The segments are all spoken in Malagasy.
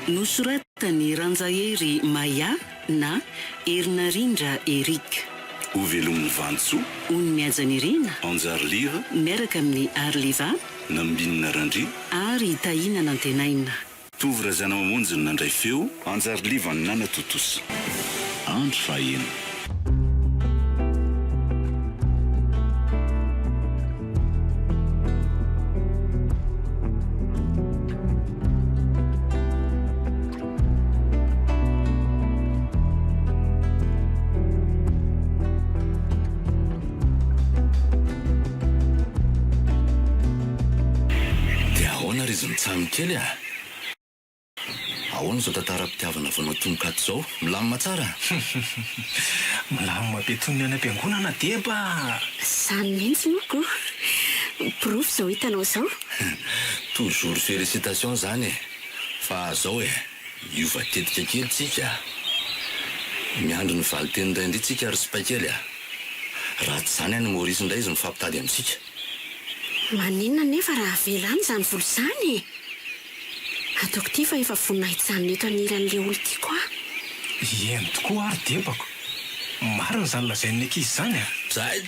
Nosoratany Ranjahery Maya na Erinarindra Erika. Ho velomin'ny Vantsoa, Ony Miajany Irena, Anjariliva, miaraka amin'ny Arliva Nambinina Randri, ary Tahina Nantenaina. Tovy Razana Mamonjy ny nandray feo, Anjariliva ny Nana Totosa. Andro faheno. Mitsamy kely a ahoana zao tantara-pitiavana vanao tomok'ato zao milamina tsara. Milamina be toy ny any am-piangonana deba. Zany mihitsy moko profo zao hitanao zao. Toujours félicitation zany fa zao iova tetika kely tsika miandro ny valiteny indray indray tsika ary sipakely ratsy zany any Maurice indray izy mifampitady amintsika. Maninona nefa raha velany zany volo zany ataoko ty fa efa voninahitsy zany eto aniran'le olo ty koa. Eny tokoa ary debako marina zany lazain'ny ankizy zany Zay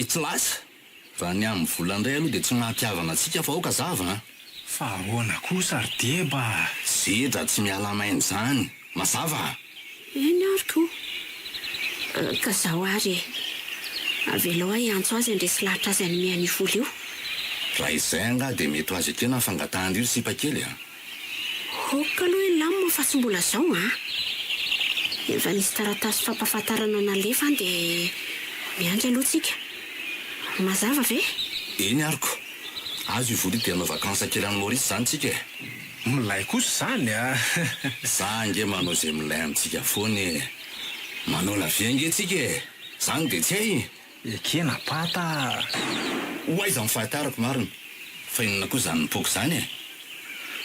tsy lasa raha ny amin'ny vola indray aloha dia tsy mahampiavana antsika fa aoka zava fa ahoana kosa ary deba. Zedra tsy miala mainy zany mazava. Eny ary koa ka zaho ary avelao antso azy andresy lahatra azy any mihan'io vola io. Raha izay anga dia mety ho azy akena fangatahana io sipakely Hoka aloha lamina fa tsy mbola zao efa nisy taratasy fampafantarana nalefa dia miandry aloha tsika. Mazava ve? Eny ariko azo io vola dia hanao vakansa kely any Maurice zany tsika milay kosa zany za nge manao zay milay amintsika foany manao laviange tsika zany dia tsy hay ekena pata hoaiza mifahatarako marina fa inona koa zany nipoko zany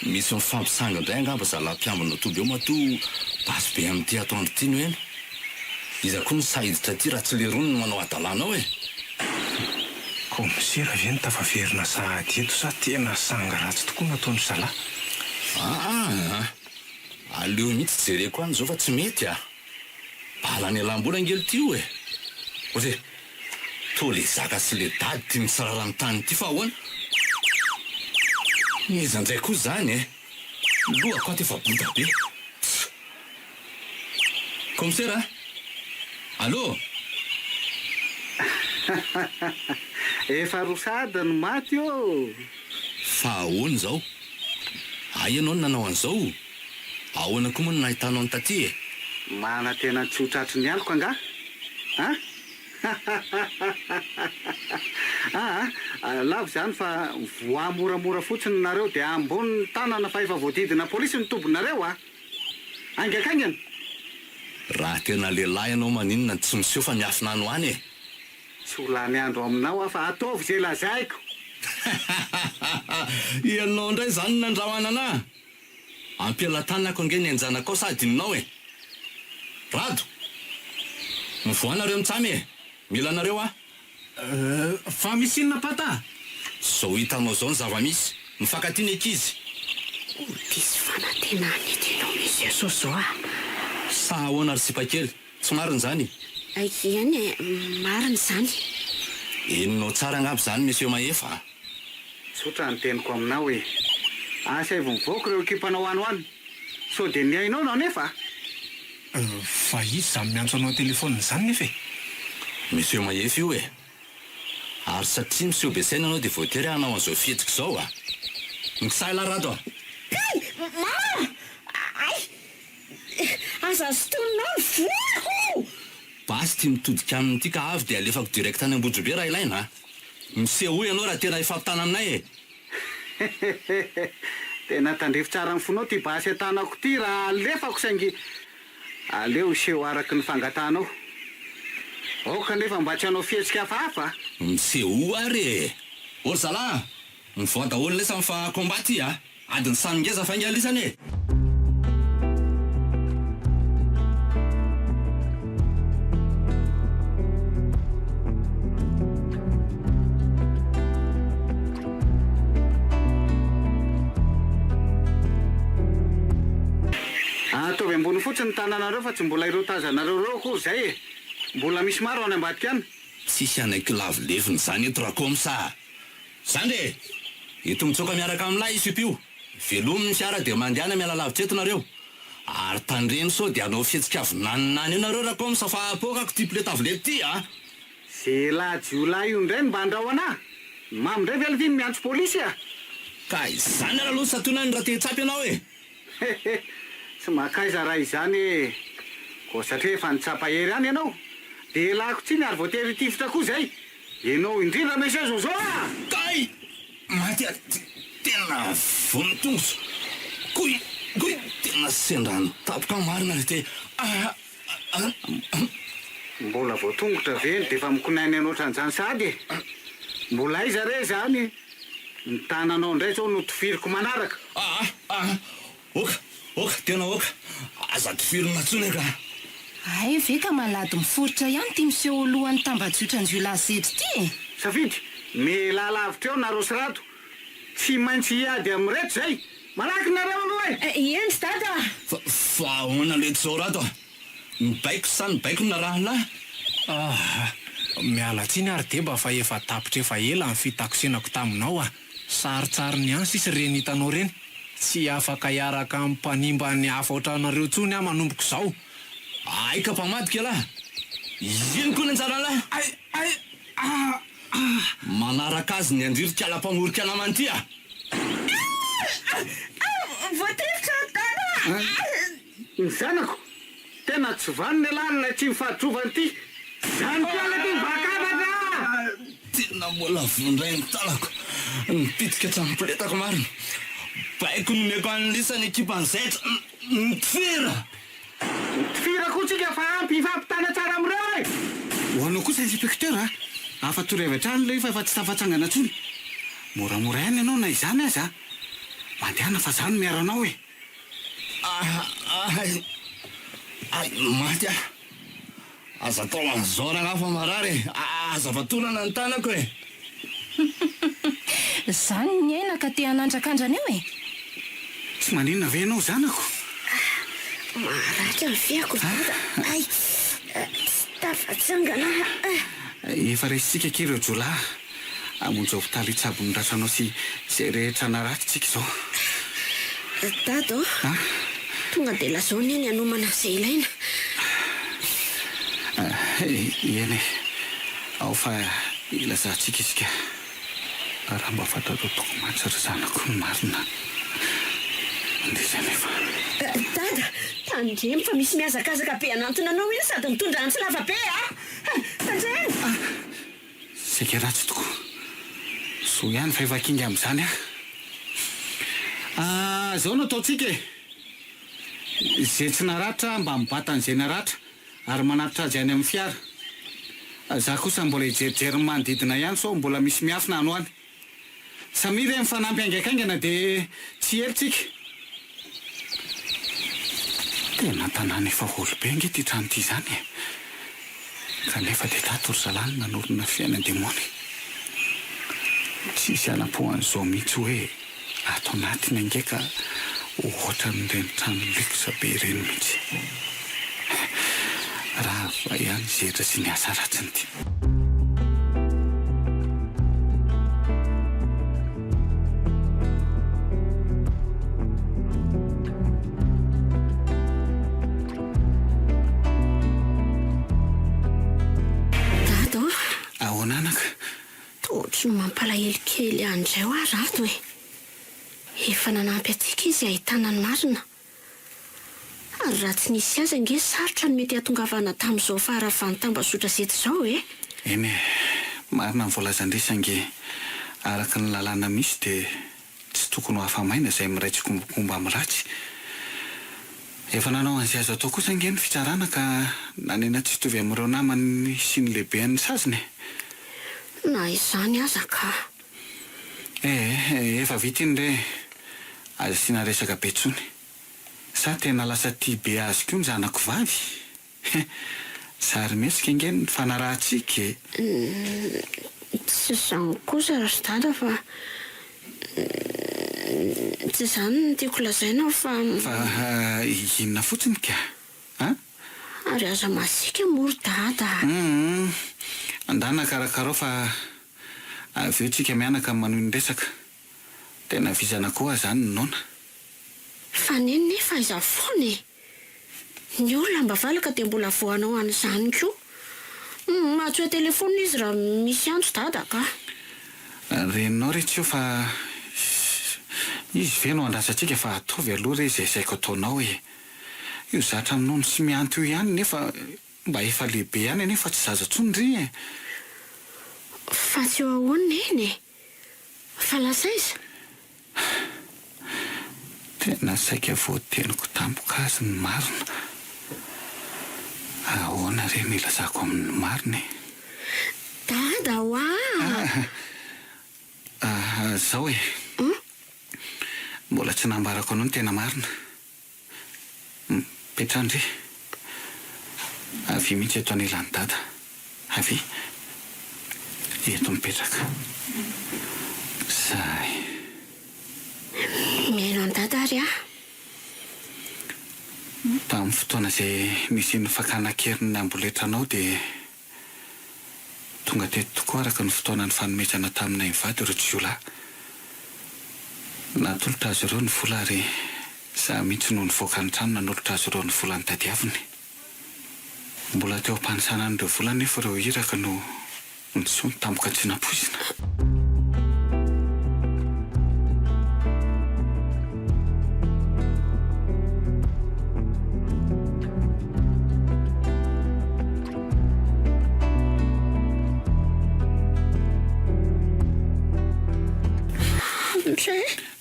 misy mifampisanga indray angamba zalam-piambina toby eo mato basy be amin'ity atoandro ty no eny iza koa ny sahiditra ty raha tsy lerony no manao adalanao komisera ve ny tafaverina sahady eto sa tena sanga ratsy tokoa nataony zala. Aleo mihitsy jereko any zao fa tsy mety bala ny alam-bola ngely ty io oze to le zaka sy le dady ty misararany tany ty fa ahoana iza ndray koa zany lohako aty efa bota be. Komisera allo efa rosada ny maty io fa ahoana zao ianao ny nanao an'izao ahoana koa moa no nahitanao ny taty mana tena tsotratriny ny aliko anga lavo zany fa voamoramora fotsiny nareo dia ambony tanana fa efa voadidina polisy ny tombonareo angakaingana raha tena lehilahy ianao maninona tsy miseho fa miafina ano any tsy olany andro aminao fa ataovy zay lazaiko. ianao indray zany nandrahoana ana ampialatanako ange ny anjanakao sady ninao rado mivoanareo mitsamy mila anareo fa misy inona pata zao hitanao zao ny zava-misy mifankaty ankizy Disy fanantenana eto ianao misy Jesosy zao sa ahoana ary sipakely tsy marina zany Iany marina zany. Enonao tsara angamba zany monsieur Maefa Tsotra ny teniko aminao hoe asa evo mivoaka ireo ekipanao anoany so dia ny hainao nao nefa fa izy zany miantso anao telefôniny zany nefa monsieur Maefa io ary satria monsieur Besena anao dia voatery hanao an'izao fihetsiky zao mikisahila rado Aza sotononao voako basy ty mitodika amin'ity ka avy dia alefako direct any Ambondrobe raha ilaina miseho ianao raha tena ifampitana aminay tena tandrefy tsara ny fonao ty basy atanako ty raha alefako saingy aleo iseho araky ny fangatanao oka nefa mba tsy hanao fihetsika hafahafa miseho ary olo zala mivoa daholo lesa mifakombaty adiny saningeza faingalisany laviny fotsiny ny tananareo fa tsy mbola ireo tazanareo reo kory zay e. Mbola misy maro any ambadika any. Tsisy anaiky lavileviny zany eto raha komsa. Zandre, eto mitsoka miaraka amin'lahy isipio. Velomin'ny fiara dia mandehana miala lavitra eto nareo. Ary tandreny sao dia anao fihetsika avinaninany io nareo raha komsa fa apokako ty pleta avilety ty a. Ze lahy jiolahy io ndray mba andrao anà. Mamy ndray veliviny miantso pôlisy a. Ka izany ara aloha satonany raha te-tsapy ianao e. Tsy makaiza raha izany e. Ko satria efa nitsapa hery any ianao. De lako tsiny ary voatery tifitra koa zay. Ianao indrindra mesy azo zao a. Kay! Maty tena vonontongoso. Koy tena sendrany tapoka marina re te. Mbola voatongotra veny de fa mikonainy anao ohatran'izany sady e. Mbola iza re zany. Ny tananao ndray zao no tifiriko manaraka. Oka, tena oka. Aza tifirina tsony ka. Ay, ve ka malady miforitra ihany ty miseho alohan'ny tambajotra ny jiolahy zety ty. Safidy, mela lavitra eo nareo sirato. Tsy maintsy hiady amin'reto zay. Malaky nareo aloha e. Eny dada. Fa ahoana leto zao rato. Mibaiko sa mibaiko na raha lahy. Miala tsiny ary deba fa efa tapitra efa ela ny fitakosenako taminao a. Saritsariny ihany sisy reny hitanao reny. Tsy afaka hiaraka amin'ny mpanimba ny hafa ohatranareo tsony a manomboko zao. Ay ka mpamadika lahy. Ino koa ny anjara lahy? Manaraka azy ny andriroka ala-mpamorika namany ty a. Voatrivitra dada. Ny zanako, tena tsy vaniny lalina tsy mifahatrovany ty. Zany piala ty vakavaka. Tena mbola vondray ny talako. Nipitika hatramin'ny pletako marina. Baiko nomeko an'lisany ekipan'zaitra. Tifira. Tifira koa tsika fa ampy ifampitana tsara amin'ireo e. Ho anao kosa inspekteur a. Afa torevatra any le fa tsy tafatsangana tsony. Moramora ihany ianao na izany aza. Mandehana fa zany miaro anao e. Ay, maty a. Aza tao an'izao raha hafa marary. Aza vatonana ny tanako e. Zany ny aina ka te hanandrakandrana eo e. Tsy maninona ve ianao zanako? Maraka ny fiako dada. Ay, tsy tafatsangana. Efa resitsika kely jiolahy. Amonjy hopitaly itsabony ratranao sy zay rehetra naratsika izao. Dada, tonga de lazao neny anomana izay ilaina. Eny e. Ao fa ilazantsika isika. Raha mba fantatao toko mantsy zanako ny marina. Indesany efa. Dada, tandremy fa misy miazakazaka be anantona anao iny sady mitondra ny tsy lava be a. Tandremy. Sika ratsy tokoa. So ihany fa efa kinga amin'izany a. Zao no ataotsika e. Zay tsy naratra mba mibata an'izay naratra ary manatitra azy any amin'ny fiara. Za kosa mbola hijerijery manodidina ihany sao mbola misy miafina ano any. Samiry amin'ny fanampy aingaikaingana de tsy helitsika. Tena tanàna efa olobe nge ty trano ty zany e. Kanefa de tatory zalany nanorona fiainana-demony. Tsisy anam-poan'izao mihitsy hoe ato anatiny angeka ohatra n'ireny trano luxe be ireny mihitsy. Raha va ihany zedra sy ny asa ratsiny ty. Dada, Ahoana anaka? ohatry ny mampalahelo-kely andray ho ary ato e. Efa nanampy atsika izy ahitana ny marina. Ary raha tsy nisy azy ange sarotra ny mety hatongavana tamin'izao faharavany tambazotra zety izao e. Eny e, marina ny voalazan-dresa ange. Araka ny lalàna misy de tsy tokony ho hafa-maina izay miraitsy kombokomba amin'ny ratsy. Efa nanao an'izay azo atao kosa ange ny fitsarana ka nanena tsy hitovy amin'ireo namany sy ny lehibehan'ny saziny. Na izany aza ka. Efa vita iny re. Aza sy naresaka be tsony. Sa tena lasa tia be azy koa ny zanako vavy. Sary mesika nge ny fanarahantsika e. Tsy izany kosa ry dada fa Tsy izany no tiako lazaina fa inona fotsiny ka a ary aza masika mory dada. andana karakarao fa avy eo tsika mianaka manohy ny resaka tena vizana koa zany ny nona Fa nefa iza foana ny olona mba valaka dia mbola voanao an'izany koa. Matsoa telefona izy raha misy antso dada ka. reninao retsy eo fa izy ve no andrasantsika fa ataovy aloha re izay saiko ataonao io zatra minono sy mianto io ihany nefa mba efa lehibe ihany nefa tsy zaza tsony ry Fa tsy eo ahoana eny fa lasa iza. tena saika voateniko tampoka azy ny marina ahoana re nilazako amin'ny marina Dada hoa zao mbola tsy nambarako anao ny tena marina petrandre avy mihitsy eto anilany dada avy eto mipetraka zay miaino any dada ary tamin'ny fotoana izay nisy ny fakana-keriny amboletranao dia tonga teto tokoa araka ny fotoana ny fanomezana taminay mivady ireo tsiolahy natolotra azy ireo ny vola ary za mihitsy noho ny voaka ny trano nanolotra azy ireo ny vola ny tadiaviny mbola teo ampanisana an'ireo vola nefa ireo iraka no nyso ny tampoka tsy nampoizina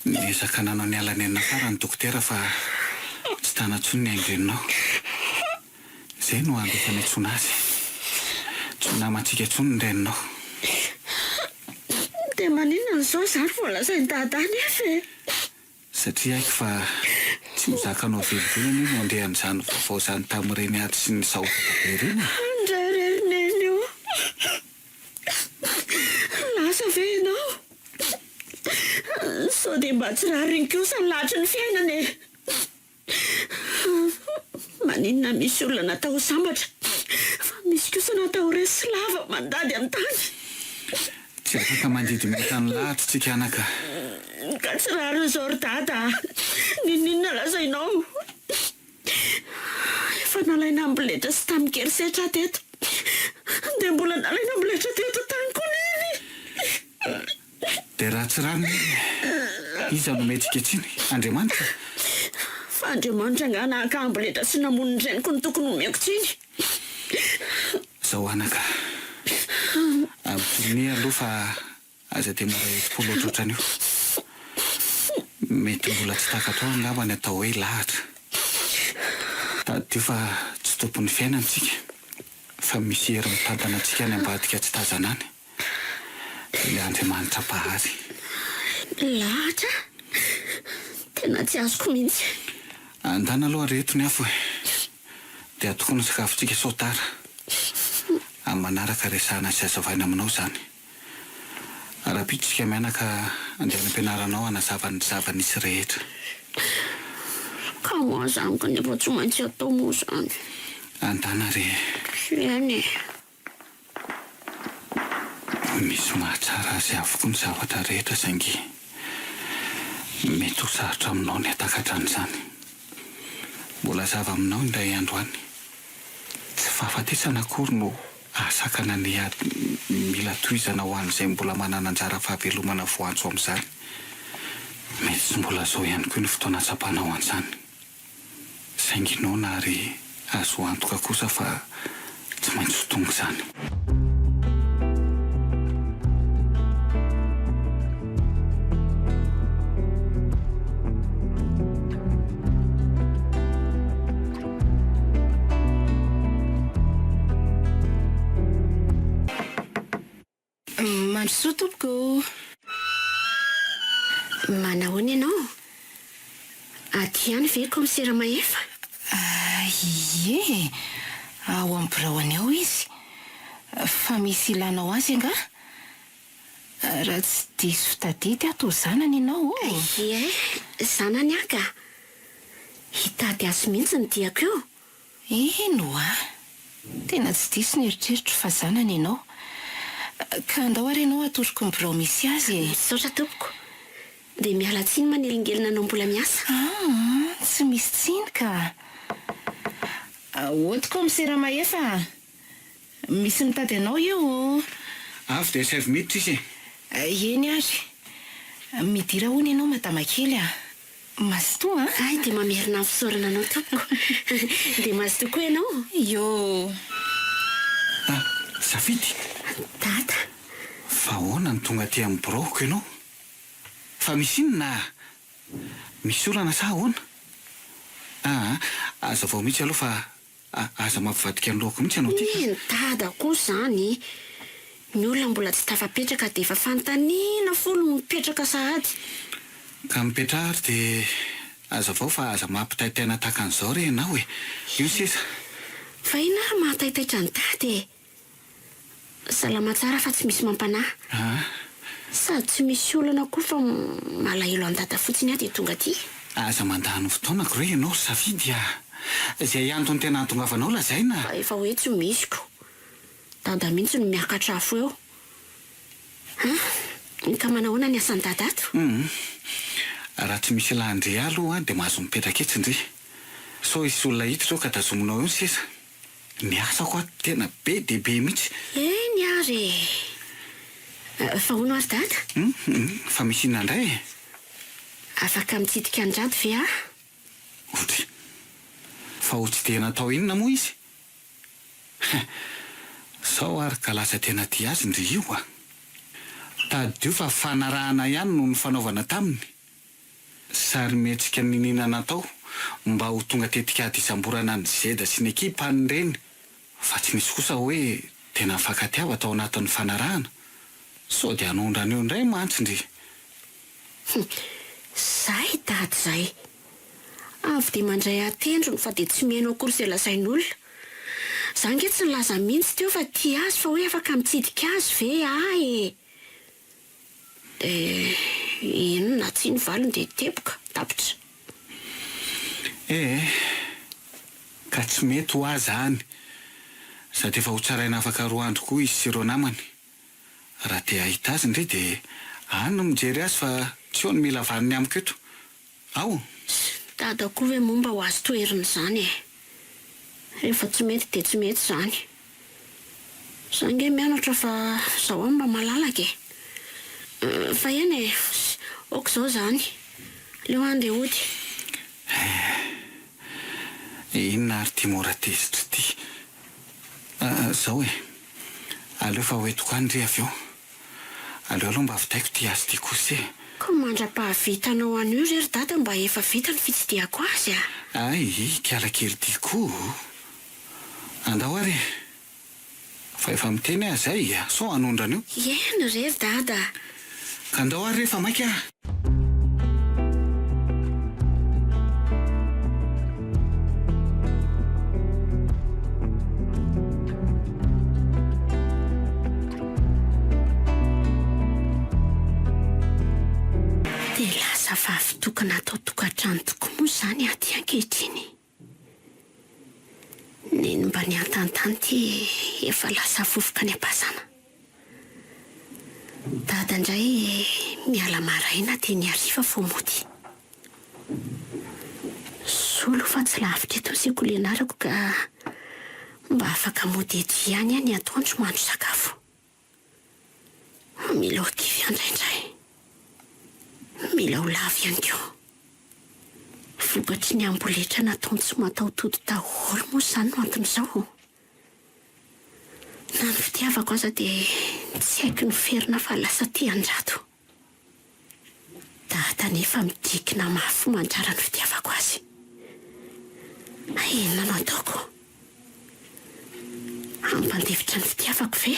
niezaka nanao ny alanenina fara ny dokotera fa tsy tanatsony ny aingrenao izay no andefa ny antsona azy tsy namantsika tsony ny reninao dia maninona n'izao zany voalazainy dada nefa satria haiko fa tsy mizakanao velively io no andehan'izany vaovao zany tamin'ireny ady sy ny sao ireny andray rerineny io lasa ve ianao sao dia mba tsy raha reny kosa ny lahatra ny fiainana maninona misy olona natao sambatra fa misy kosa natao resy lava mandady amin'ny tany tsy afaka mandidy mety ny lahatra tsika anaka ka tsy raha ryzao ry dada ninona lazainao efa nalaina amboletra sy tamin'ny kerisetra teto dia mbola nalaina amboletra teto tany koa neny dia raha tsy rany iza no metsika tsiny Andriamanitra fa Andriamanitra nga nahaka amboletra sy namoniny reniko ny tokony omeko tsiny zao anaka ampitonia aloha fa aza dia mora hetipolo ohatrohatran'io mety mbola tsy takatrao angamba ny atao hoe lahatra tady fa tsy tompon'ny fiainantsika fa misy hery mitantana antsika ny ambadika tsy tazana any ilay Andriamanitra pahazy lahatra tena tsy azoko mihitsy andana aloha reto ny afo dia atoko ny sakafontsika sotara amin'ny manaraka resahana sy azavaina aminao zany raha-pitsika mianaka andeha nampianaranao hanazavany zava-nisy rehetra ka moa zany ka nefa tsy maintsy atao moa zany andana re eny misy mahatsara azy avokoa ny zavatra rehetra saingy mety ho sarotra aminao ny atakatra an'izany mbola zava aminao indray androany tsy fahafatesana akory no ahasakana ny mila toizana ho an'izay mbola manana anjara fahavelomana voantso amin'izany mety tsy mbola zao ihany koa ny fotoana tsapana ho an'izany sainginona ary azo antoka kosa fa tsy maintsy ho tonga izany Mandrosoa tompoko manahoana ianao aty ihany ve komisera mahefa ie ao amin'ny biraony ao izy fa misy ilanao azy anga Raha tsy diso fitadidy ato zanany ianao Ie, zanany aka. Hitady azy mihitsy ny diako io. Eno a, tena tsy diso ny eritreritro fa zanany ianao. Ka andao ary ianao atoroko ny birao misy azy. Misaotra tompoko. Dia miala tsiny manelingelina anao mbola miasa. Tsy misy tsiny ka. Oatiko misera mahefa. Misy mitady anao io. Avy dia 5 minitra izy. Eny ary. Midira hono ianao madama kely a. Mazotoa a? Ay, dia mamerina ny fisaorana anao tompoko. Dia mazotoa koa ianao. Yo. Safidy, Dada. fa ahoana ny tonga aty amin'ny biraoko ianao? Fa misy inona? Misy olana sa ahoana? Aza vao mihitsy aloha fa aza mampivadika ny lohako mihitsy ianao ty. Ny dada koa zany. Ny olona mbola tsy tafapetraka dia efa fanontaniana folo mipetraka sahady. Ka mipetrahary dia aza vao fa aza mampitaitaina tahaka an'izao re ianao e. Io sisa. Fa ina ary mahataitaitra ny dady e. Salama tsara fa tsy misy mampanahy. Sady tsy misy olana koa fa malahelo an-dada fotsiny aho dia tonga aty. Aza mandany fotoanako re ianao safidy a. Izay antony tena antongavanao lazaina. Fa efa hoe tsy misiko. Dada mihitsy no miakatra afo eo. Ka manahoana ny asan'ny dada ato? Raha tsy misy landry aloha dia mahazo mipetraka etsy ndry. So isy olona hita zao ka tazominao eo ny sisa. Ny asako ato tena be dia be mihitsy. Eny ary. Fa hono ary dada? Fa misy inona indray e? Afaka mitsidika andrado ve ah? Otry. Fa ho tsy dia natao inona moa izy? Sao ary ka lasa tena tia azy ndry io a. Tadio fa fanarahana ihany no ny fanaovana taminy. Sary mihetsika ninina natao mba ho tonga tetikady isamborana ny zeda sy ny ekipa ny reny. Fa tsy misy kosa hoe tena afankatiava tao anatin'ny fanarahana. So dia hanondrana eo indray mantsy ndry. Zay dady zay. Avy dia mandray atendrony fa dia tsy miheno akory izay lazain'olona. Za nge tsy nilaza mihitsy teo fa tia azy fa hoe afaka mitsidika azy ve e. Inona tsy ny valony dia tepoka tapitra. Ka tsy mety ho azy any. Sady efa ho tsaraina afaka 2 andro koa izy sy ireo namany. Raha te ahita azy indray dia any no mijery azy fa tsy ho ny mila vaniny amiko eto. Ao. Dada koa hoe momba ho azy toeriny izany e. Rehefa tsy mety dia tsy mety izany. Za nge mianatra fa zaho aho mba malalaka e. Fa eny e, aoka izao izany. Leo andeha hody. Inona ary tia mora tezitra ty. Zao e. Aleo fa hoentiko any re avy eo. Aleo aloha mba avitaiko ty azy ty kosa e. Ka mandra-pahavitanao an'io rery dada mba efa vita ny fitsidiako azy a. Ay, kiala kely ty koa. Andao ary. Fa efa miteny ahy zay, so hanondrana io. Eny rery dada. Ka andao ary rehefa maika. Dia lasa vavy tokana atao tokantrano tokoa moa izany aty ankehitriny. Neny mba ny antantany ty efa lasa fofoka ny am-pasana. Dada indray miala maraina dia ny hariva vao mody. Solo fa tsy lavitra eto ny sekolenarako ka mba afaka mody eto ihany ny atoandro mandro sakafo. Mila ho kivy andraindray. Mila ho lavo ihany koa. Vokatry ny amboletra nataony tsy mataotody daholo moa izany no anton'izao. Na ny fitiavako aza dia tsy haiko ny ferina fa lasa tia andrato. Dada nefa midikina mafy mandrara ny fitiavako azy. Inona no ataoko? Ampandevitra ny fitiavako ve?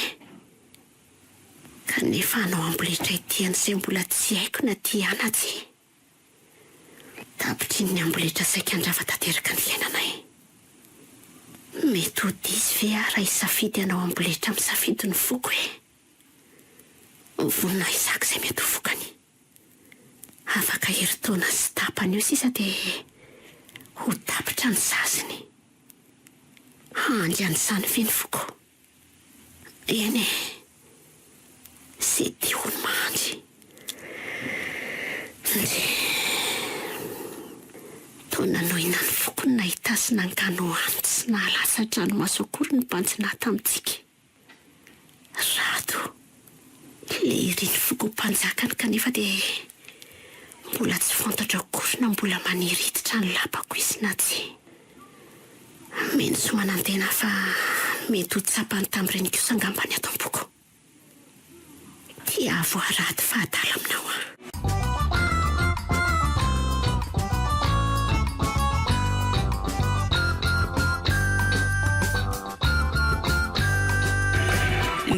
Kanefa hanao amboletra itian'izay mbola tsy haiko na tia anazy. Tapitry ny amboletra saika andrava tanteraka ny fiainanay. Mety ho diso ve raha hisafidy hanao amboletra misafidy ny foko e? vonina izaka izay mety ho vokany. Afaka herintaona sy tapany io sisa dia ho tapitra ny zaziny. Handry an'izany ve ny voko? Eny e, izay tia ho ny mahandry. Taona nohina ny foko ny nahita sy nangano antitra sy nahalasa dranomaso akory ny mpanjina tamintsika. Rado, ilay iry ny foko mpanjakany kanefa dia mbola tsy fantatra akory na mbola maniry hiditra ny lapako izy na tsy. Meny somanantena fa mety ho tsapany tamin'ireny kosa angambany ato am-poko. Tia voarady fahadala aminao a.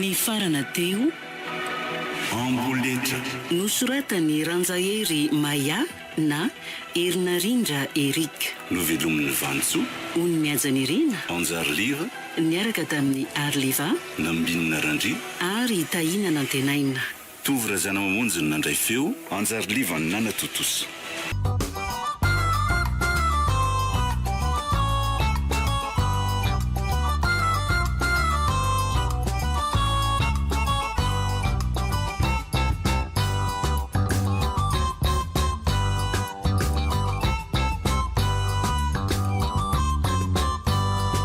Ny farana teo amboletra nosoratany Ranjahery Maya na Erinarindra Erika. novelomin'ny Vantsoa, Onimiajanirina Anjariliva, niaraka tamin'ny Arliva Nambinina Randria, ary Tahina Nantenaina. Tovy Razana Mamonjy no nandray feo, Anjariliva ny Nana Totosa.